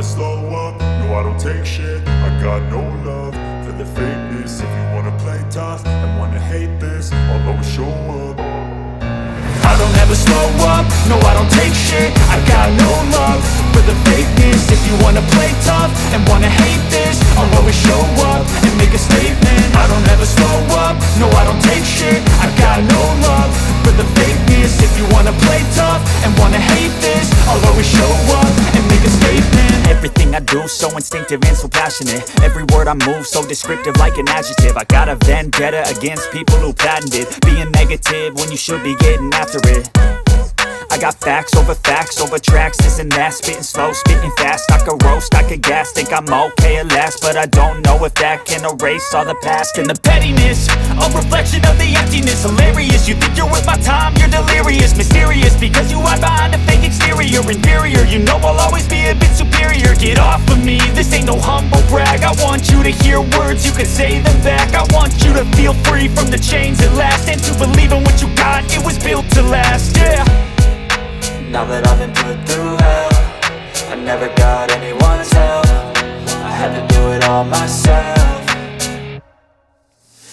slow up, no I don't take shit. I got no love for the fakeness. If you wanna play tough and wanna hate this, I'll always show up. I don't ever slow up, no I don't take shit. I got no love for the fakeness. If you wanna play tough and wanna hate this, I'll always show up and make a statement. I don't ever slow up, no I don't take shit. I got no love for the fakeness. If you wanna play tough and wanna hate this, I'll always show up and make a statement. Everything I do so instinctive and so passionate. Every word I move so descriptive like an adjective. I got a vendetta against people who patented being negative when you should be getting after it. I got facts over tracks, this and that. Spitting slow, spitting fast. I could roast, I could gas. Think I'm okay at last, but I don't know if that can erase all the past. And the pettiness, a reflection of the emptiness. Hilarious, you think you're worth my time, you're delirious. Mysterious, because you hide behind a fake exterior. Inferior, you know I'll always be a bit superior. Get off of me, this ain't no humble brag. I want you to hear words, you can say them back. I want you to feel free from the chains at last, and to believe in what you got, it was built to last, yeah. Now that I've been put through hell, I never got anyone's help. I had to do it all myself.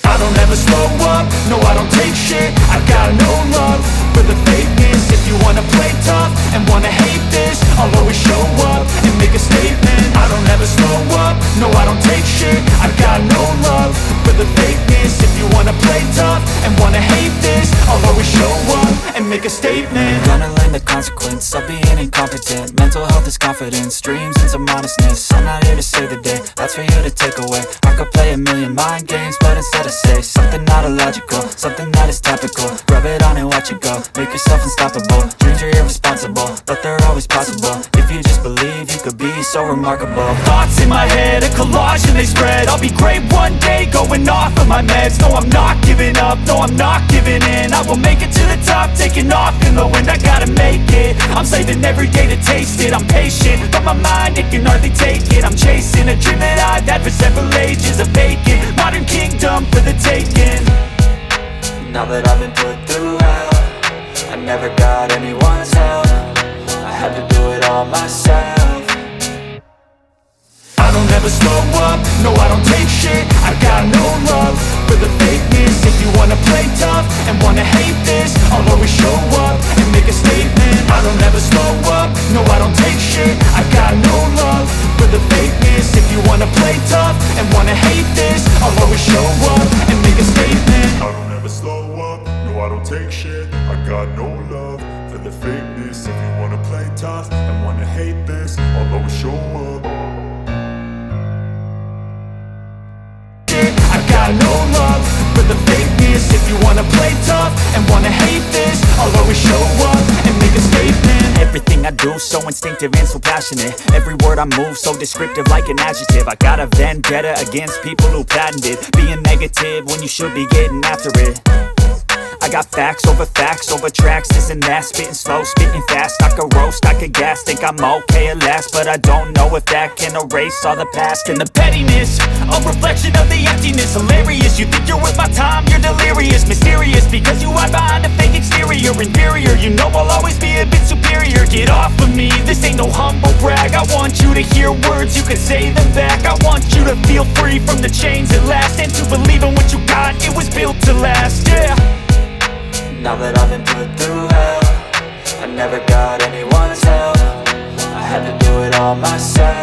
I don't ever slow up, no I don't take shit. I got no love for the fakeness. If you wanna play tough and wanna hate this, I'll always show up and make a statement. I don't ever slow up, no I don't take shit. I got no love for the fakeness. If you wanna play tough and wanna hate this, I'll always show up and make a statement. Gonna learn the consequence of being incompetent. Mental health is confidence, dreams and some honestness. I'm not here to save the day, that's for you to take away. I could play a million mind games, but instead I say something not illogical, something that is topical. Rub it on and watch it go, make yourself unstoppable. Dreams are irresponsible, but they're always possible. If you just believe, you could be so remarkable. Thoughts in my head, a collage and they spread. I'll be great one day, going off of my meds. No, I'm not giving up, no, I'm not giving in. I will make it to the top, taking off in the wind. I gotta make it, I'm saving every day to taste it. I'm patient, but my mind, it can hardly take it. I'm chasing a dream that I've had for several ages. A vacant, modern kingdom for the taking. Now that I've been put through hell, I never got anyone's help. I had to do it all myself. I don't ever slow up, no I don't take shit. I got no love for the fakeness. If you wanna play tough and wanna hate this, I'll always show up and make a statement. I don't ever slow up, no I don't take shit. I got no love for the fakeness. If you wanna play tough and wanna hate this, I'll always show up and make a statement. I don't ever slow up, no I don't take shit. I got no love for the fakeness. If you wanna play tough and wanna hate this, I'll always show up. I got no love for the fakeness. If you wanna play tough and wanna hate this, I'll always show up and make a statement. Everything I do so instinctive and so passionate. Every word I move so descriptive like an adjective. I got a vendetta against people who patented being negative when you should be getting after it. I got facts over tracks, this and that. Spitting slow, spitting fast. I could roast, I could gas. Think I'm okay at last, but I don't know if that can erase all the past. And the pettiness, a reflection of the emptiness. Hilarious, you think you're worth my time, you're delirious. Mysterious, because you hide behind a fake exterior. Inferior, you know I'll always be a bit superior. Get off of me, this ain't no humble brag. I want you to hear words, you can say them back. I want you to feel free from the chains at last, and to believe in what you got, it was built to last, yeah. Now that I've been put through hell, I never got anyone's help. I had to do it all myself.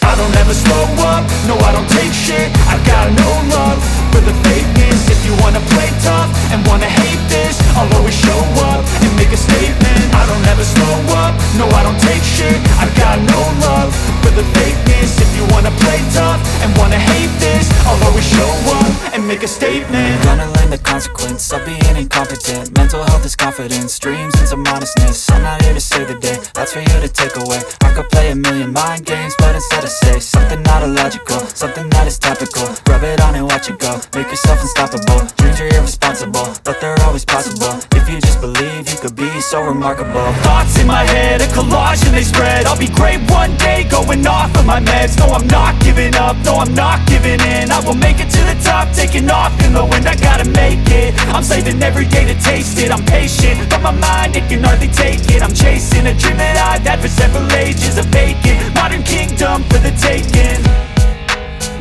I don't ever slow up, no I don't take shit. I got no love for the fakeness. If you wanna play tough and wanna hate this, I'll always show up and make a statement. I don't ever slow up, no I don't take shit. I got no love for the fakeness. If you wanna play tough and wanna hate this, I'll always show up and make a statement. Gonna learn the consequence of being incompetent. Mental health is confidence, dreams and some honestness. I'm not here to save the day, that's for you to take away. I could play a million mind games, but instead I say something not illogical, something that is topical. Rub it on and watch it go, make yourself unstoppable. Dreams are irresponsible, but they're always possible. If you just believe, you could be so remarkable. Thoughts in my head, a collage and they spread. I'll be great one day, going off of my meds. No, I'm not giving up, no, I'm not giving in. I will make it to the top, stop, taking off in the wind, I gotta make it. I'm saving every day to taste it. I'm patient, but my mind, it can hardly take it. I'm chasing a dream that I've had for several ages. A vacant, modern kingdom for the taking.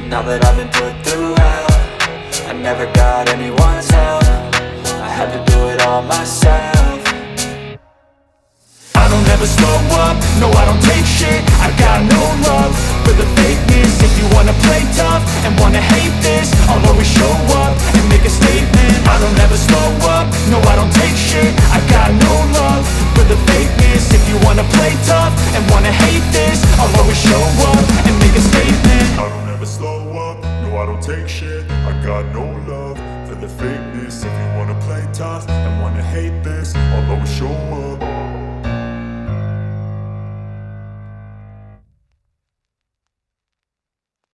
Now that I've been put through hell, I never got anyone's help. I had to do it all myself. I don't ever slow up, no I don't take shit. I got no love for the fakeness. If you wanna play tough and wanna hate this, I'll always show up and make a statement. I don't ever slow up, no I don't take shit. I got no love for the fakeness. If you wanna play tough and wanna hate this, I'll always show up and make a statement. I don't ever slow up, no I don't take shit. I got no love for the fakeness. If you wanna play tough and wanna hate this, I'll always show up